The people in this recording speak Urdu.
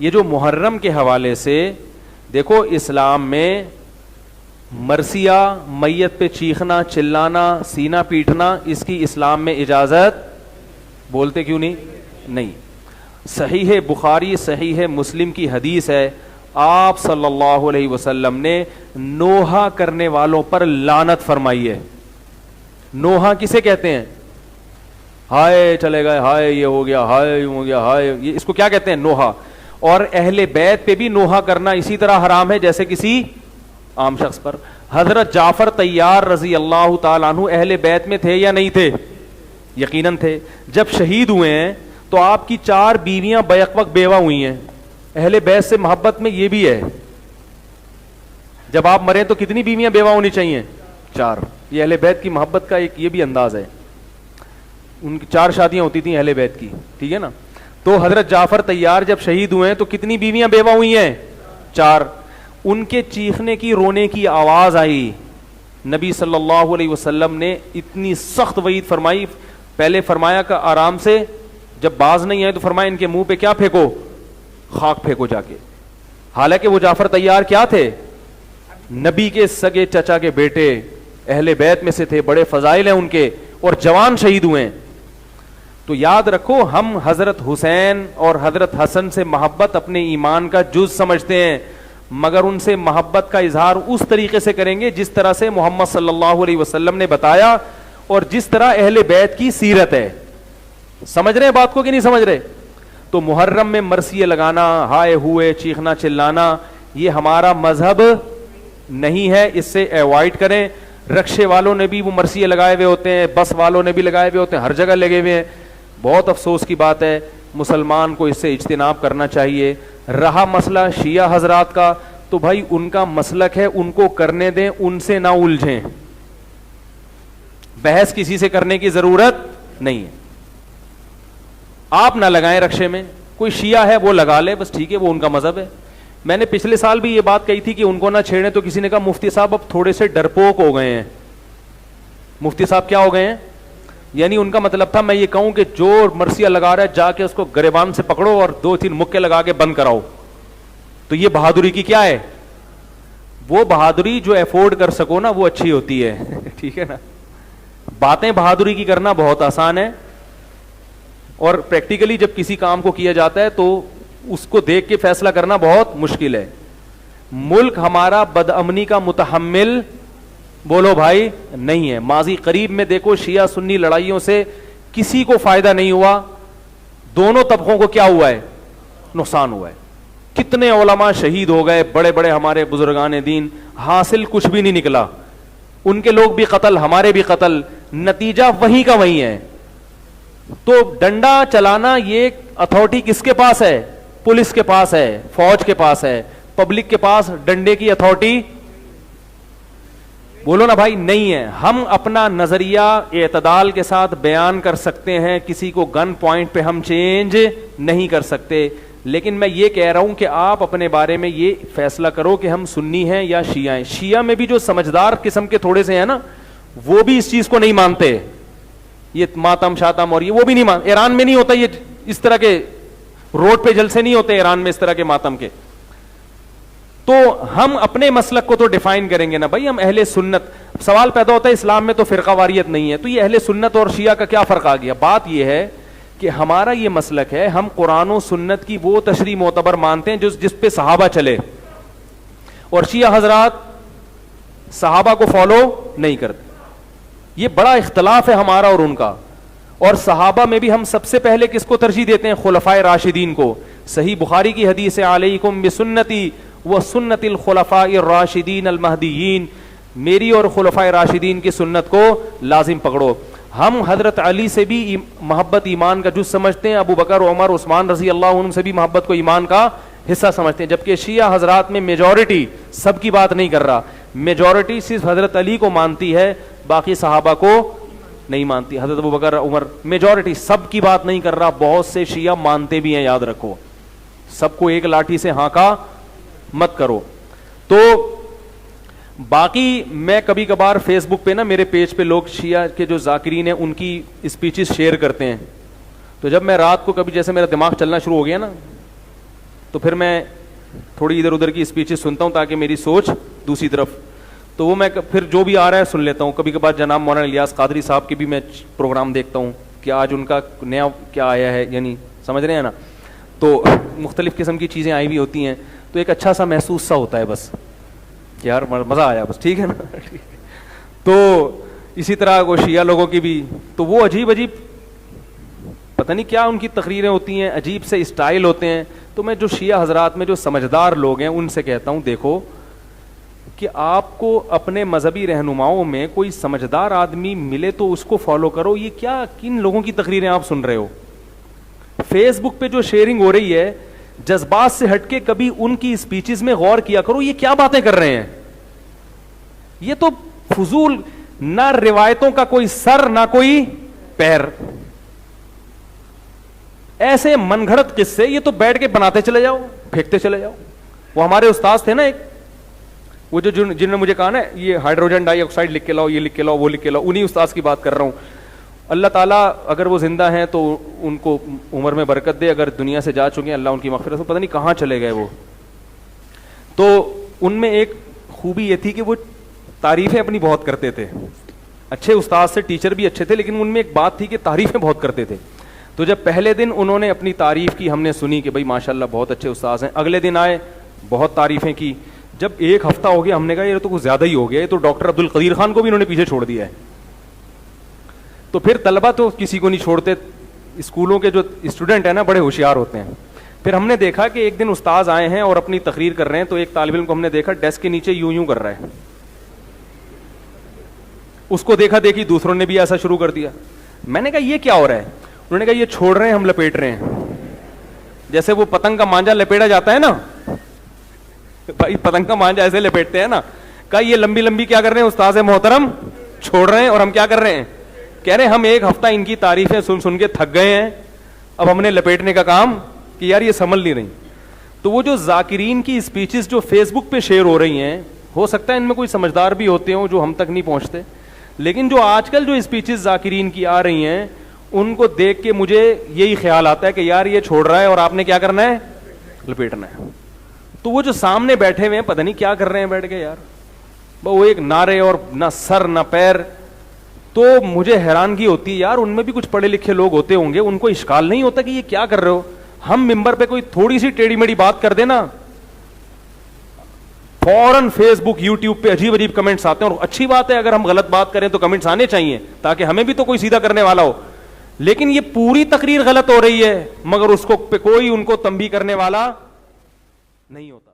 یہ جو محرم کے حوالے سے دیکھو، اسلام میں مرثیہ، میت پہ چیخنا، چلانا، سینہ پیٹنا، اس کی اسلام میں اجازت بولتے کیوں نہیں. صحیح بخاری صحیح مسلم کی حدیث ہے، آپ صلی اللہ علیہ وسلم نے نوحہ کرنے والوں پر لعنت فرمائی ہے. نوحہ کسے کہتے ہیں؟ ہائے چلے گئے، ہائے یہ ہو گیا، ہائے یوں ہو گیا، ہائے یہ، اس کو کیا کہتے ہیں؟ نوحہ. اور اہل بیت پہ بھی نوحہ کرنا اسی طرح حرام ہے جیسے کسی عام شخص پر. حضرت جعفر طیار رضی اللہ تعالیٰ عنہ اہل بیت میں تھے یا نہیں تھے؟ یقیناً تھے. جب شہید ہوئے ہیں تو آپ کی 4 بیویاں بیک وقت بیوہ ہوئی ہیں. اہل بیت سے محبت میں یہ بھی ہے، جب آپ مریں تو کتنی بیویاں بیوہ ہونی چاہیے؟ 4. یہ اہل بیت کی محبت کا ایک یہ بھی انداز ہے. ان کی 4 شادیاں ہوتی تھیں اہل بیت کی، ٹھیک ہے نا. تو حضرت جعفر طیار جب شہید ہوئے ہیں تو کتنی بیویاں بیوہ ہوئی ہیں؟ 4. ان کے چیخنے کی، رونے کی آواز آئی. نبی صلی اللہ علیہ وسلم نے اتنی سخت وعید فرمائی. پہلے فرمایا کہ آرام سے، جب باز نہیں آئے تو فرمایا ان کے منہ پہ کیا پھینکو؟ خاک پھینکو جا کے. حالانکہ وہ جعفر طیار کیا تھے؟ نبی کے سگے چچا کے بیٹے، اہل بیت میں سے تھے، بڑے فضائل ہیں ان کے، اور جوان شہید ہوئے ہیں. تو یاد رکھو، ہم حضرت حسین اور حضرت حسن سے محبت اپنے ایمان کا جز سمجھتے ہیں، مگر ان سے محبت کا اظہار اس طریقے سے کریں گے جس طرح سے محمد صلی اللہ علیہ وسلم نے بتایا اور جس طرح اہل بیت کی سیرت ہے. سمجھ رہے ہیں بات کو کہ نہیں سمجھ رہے؟ تو محرم میں مرثیے لگانا، ہائے ہوئے، چیخنا چلانا، یہ ہمارا مذہب نہیں ہے، اس سے ایوائڈ کریں. رکشے والوں نے بھی وہ مرثیے لگائے ہوئے ہوتے ہیں، بس والوں نے بھی لگائے ہوئے ہوتے ہیں، ہر جگہ لگے ہوئے ہیں. بہت افسوس کی بات ہے، مسلمان کو اس سے اجتناب کرنا چاہیے. رہا مسئلہ شیعہ حضرات کا، تو بھائی ان کا مسلک ہے، ان کو کرنے دیں، ان سے نہ الجھیں. بحث کسی سے کرنے کی ضرورت نہیں ہے. آپ نہ لگائیں رکشے میں، کوئی شیعہ ہے وہ لگا لے، بس ٹھیک ہے، وہ ان کا مذہب ہے. میں نے پچھلے سال بھی یہ بات کہی تھی کہ ان کو نہ چھیڑیں، تو کسی نے کہا مفتی صاحب اب تھوڑے سے ڈرپوک ہو گئے ہیں. مفتی صاحب کیا ہو گئے ہیں؟ یعنی ان کا مطلب تھا میں یہ کہوں کہ جو مرثیہ لگا رہا ہے جا کے اس کو گریبان سے پکڑو اور 2-3 مکے لگا کے بند کراؤ. تو یہ بہادری کی کیا ہے؟ وہ بہادری جو افورڈ کر سکو نا وہ اچھی ہوتی ہے. ٹھیک ہے نا. باتیں بہادری کی کرنا بہت آسان ہے، اور پریکٹیکلی جب کسی کام کو کیا جاتا ہے تو اس کو دیکھ کے فیصلہ کرنا بہت مشکل ہے. ملک ہمارا بدامنی کا متحمل بولو بھائی نہیں ہے. ماضی قریب میں دیکھو شیعہ سنی لڑائیوں سے کسی کو فائدہ نہیں ہوا، دونوں طبقوں کو کیا ہوا ہے؟ نقصان ہوا ہے. کتنے علماء شہید ہو گئے، بڑے بڑے ہمارے بزرگان دین، حاصل کچھ بھی نہیں نکلا. ان کے لوگ بھی قتل، ہمارے بھی قتل، نتیجہ وہی کا وہی ہے. تو ڈنڈا چلانا یہ اتھارٹی کس کے پاس ہے؟ پولیس کے پاس ہے، فوج کے پاس ہے. پبلک کے پاس ڈنڈے کی اتھارٹی بولو نا بھائی نہیں ہے. ہم اپنا نظریہ اعتدال کے ساتھ بیان کر سکتے ہیں، کسی کو گن پوائنٹ پہ ہم چینج نہیں کر سکتے. لیکن میں یہ کہہ رہا ہوں کہ آپ اپنے بارے میں یہ فیصلہ کرو کہ ہم سنی ہیں یا شیعہ ہیں. شیعہ میں بھی جو سمجھدار قسم کے تھوڑے سے ہیں نا، وہ بھی اس چیز کو نہیں مانتے. یہ ماتم شاتم اور یہ وہ بھی نہیں مانتے. ایران میں نہیں ہوتا یہ، اس طرح کے روڈ پہ جلسے نہیں ہوتے ایران میں اس طرح کے ماتم کے. تو ہم اپنے مسلک کو تو ڈیفائن کریں گے نا بھائی، ہم اہل سنت. سوال پیدا ہوتا ہے اسلام میں تو فرقہ واریت نہیں ہے، تو یہ اہل سنت اور شیعہ کا کیا فرق آ گیا؟ بات یہ ہے کہ ہمارا یہ مسلک ہے، ہم قرآن و سنت کی وہ تشریح معتبر مانتے ہیں جس پہ صحابہ چلے، اور شیعہ حضرات صحابہ کو فالو نہیں کرتے. یہ بڑا اختلاف ہے ہمارا اور ان کا. اور صحابہ میں بھی ہم سب سے پہلے کس کو ترجیح دیتے ہیں؟ خلفائے راشدین کو. صحیح بخاری کی حدیث ہے علیکم بسنتی وسنت الخلفاء الراشدین المہدیین، میری اور خلفائے راشدین کی سنت کو لازم پکڑو. ہم حضرت علی سے بھی محبت ایمان کا جز سمجھتے ہیں، ابو بکر، عمر، عثمان رضی اللہ عنہ سے بھی محبت کو ایمان کا حصہ سمجھتے ہیں. جبکہ شیعہ حضرات میں میجورٹی، سب کی بات نہیں کر رہا، میجورٹی صرف حضرت علی کو مانتی ہے، باقی صحابہ کو نہیں مانتی. حضرت ابو بکر، عمر، میجورٹی، سب کی بات نہیں کر رہا. بہت سے شیعہ مانتے بھی ہیں، یاد رکھو. سب کو ایک لاٹھی سے ہانکا مت کرو. تو باقی میں کبھی کبھار فیس بک پہ نا، میرے پیج پہ لوگ شیعہ کے جو ذاکرین ہیں ان کی اسپیچز شیئر کرتے ہیں. تو جب میں رات کو کبھی جیسے میرا دماغ چلنا شروع ہو گیا نا، تو پھر میں تھوڑی ادھر ادھر کی اسپیچز سنتا ہوں تاکہ میری سوچ دوسری طرف, تو وہ میں پھر جو بھی آ رہا ہے سن لیتا ہوں. کبھی کبھار جناب مولانا الیاس قادری صاحب کے بھی میں پروگرام دیکھتا ہوں کہ آج ان کا نیا کیا آیا ہے, یعنی سمجھ رہے ہیں نا, تو مختلف قسم کی چیزیں آئی ہوئی ہوتی ہیں, تو ایک اچھا سا محسوس سا ہوتا ہے بس کہ یار مزہ آیا بس, ٹھیک ہے نا. تو اسی طرح وہ شیعہ لوگوں کی بھی, تو وہ عجیب عجیب پتہ نہیں کیا ان کی تقریریں ہوتی ہیں, عجیب سے اسٹائل ہوتے ہیں. تو میں جو شیعہ حضرات میں جو سمجھدار لوگ ہیں ان سے کہتا ہوں دیکھو کہ آپ کو اپنے مذہبی رہنماؤں میں کوئی سمجھدار آدمی ملے تو اس کو فالو کرو. یہ کیا کن لوگوں کی تقریریں آپ سن رہے ہو؟ فیس بک پہ جو شیئرنگ ہو رہی ہے جذبات سے ہٹ کے کبھی ان کی اسپیچز میں غور کیا کرو, یہ کیا باتیں کر رہے ہیں. یہ تو فضول, نہ روایتوں کا کوئی سر نہ کوئی پیر, ایسے من گھڑت قصے, یہ تو بیٹھ کے بناتے چلے جاؤ, پھینکتے چلے جاؤ. وہ ہمارے استاذ تھے نا ایک, وہ جو جن نے مجھے کہا نا یہ ہائیڈروجن ڈائی آکسائڈ لکھ کے لاؤ, یہ لکھ کے لاؤ, وہ لکھ کے لاؤ, انہی استاذ کی بات کر رہا ہوں. اللہ تعالیٰ اگر وہ زندہ ہیں تو ان کو عمر میں برکت دے, اگر دنیا سے جا چکے ہیں اللہ ان کی مغفرت, پتہ نہیں کہاں چلے گئے وہ. تو ان میں ایک خوبی یہ تھی کہ وہ تعریفیں اپنی بہت کرتے تھے. اچھے استاذ سے, ٹیچر بھی اچھے تھے, لیکن ان میں ایک بات تھی کہ تعریفیں بہت کرتے تھے. تو جب پہلے دن انہوں نے اپنی تعریف کی, ہم نے سنی کہ بھائی ماشاءاللہ بہت اچھے استاذ ہیں. اگلے دن آئے, بہت تعریفیں کی. جب ایک ہفتہ ہو گیا ہم نے کہا یہ تو کچھ زیادہ ہی ہو گیا, یہ تو ڈاکٹر عبد القدیر خان کو بھی انہوں نے پیچھے چھوڑ دیا ہے. تو پھر طلبہ تو کسی کو نہیں چھوڑتے, اسکولوں کے جو اسٹوڈنٹ ہیں نا بڑے ہوشیار ہوتے ہیں. پھر ہم نے دیکھا کہ ایک دن استاذ آئے ہیں اور اپنی تقریر کر رہے ہیں, تو ایک طالب علم کو ہم نے دیکھا ڈیسک کے نیچے یوں یوں کر رہا ہے. اس کو دیکھا دیکھی دوسروں نے بھی ایسا شروع کر دیا. میں نے کہا یہ کیا ہو رہا ہے؟ انہوں نے کہا یہ چھوڑ رہے ہیں, ہم لپیٹ رہے ہیں. جیسے وہ پتنگ کا مانجا لپیٹا جاتا ہے نا, بھائی پتنگ کا مانجا ایسے لپیٹتے ہیں نا. کہا یہ لمبی لمبی کیا کر رہے ہیں استاذ محترم, چھوڑ رہے ہیں, اور ہم کیا کر رہے ہیں, کہہ رہے ہیں ہم ایک ہفتہ ان کی تعریفیں سن سن کے تھک گئے ہیں, اب ہم نے لپیٹنے کا کام کہ یار یہ سنبھل نہیں رہی. تو وہ جو ذاکرین کی اسپیچز جو فیس بک پہ شیئر ہو رہی ہیں, ہو سکتا ہے ان میں کوئی سمجھدار بھی ہوتے ہوں جو ہم تک نہیں پہنچتے, لیکن جو آج کل جو اسپیچز ذاکرین کی آ رہی ہیں ان کو دیکھ کے مجھے یہی خیال آتا ہے کہ یار یہ چھوڑ رہا ہے اور آپ نے کیا کرنا ہے, لپیٹنا ہے. تو وہ جو سامنے بیٹھے ہوئے ہیں پتہ نہیں کیا کر رہے ہیں بیٹھ کے یار, وہ ایک نعرے اور نہ سر نہ پیر. تو مجھے حیرانگی ہوتی ہے یار, ان میں بھی کچھ پڑھے لکھے لوگ ہوتے ہوں گے, ان کو اشکال نہیں ہوتا کہ یہ کیا کر رہے ہو. ہم ممبر پہ کوئی تھوڑی سی ٹیڑھی میڑھی بات کر دینا, فوراً فیس بک یوٹیوب پہ عجیب عجیب کمنٹس آتے ہیں. اور اچھی بات ہے اگر ہم غلط بات کریں تو کمنٹس آنے چاہیے تاکہ ہمیں بھی تو کوئی سیدھا کرنے والا ہو. لیکن یہ پوری تقریر غلط ہو رہی ہے مگر اس کو پہ کوئی ان کو تنبیہ کرنے والا نہیں ہوتا.